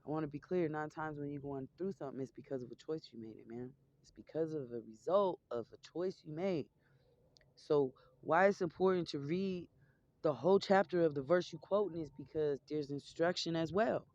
I want to be clear. 9 times when you're going through something, it's because of a choice you made, it man. It's because of a result of a choice you made. So why it's important to read the whole chapter of the verse you quoting is because there's instruction as well.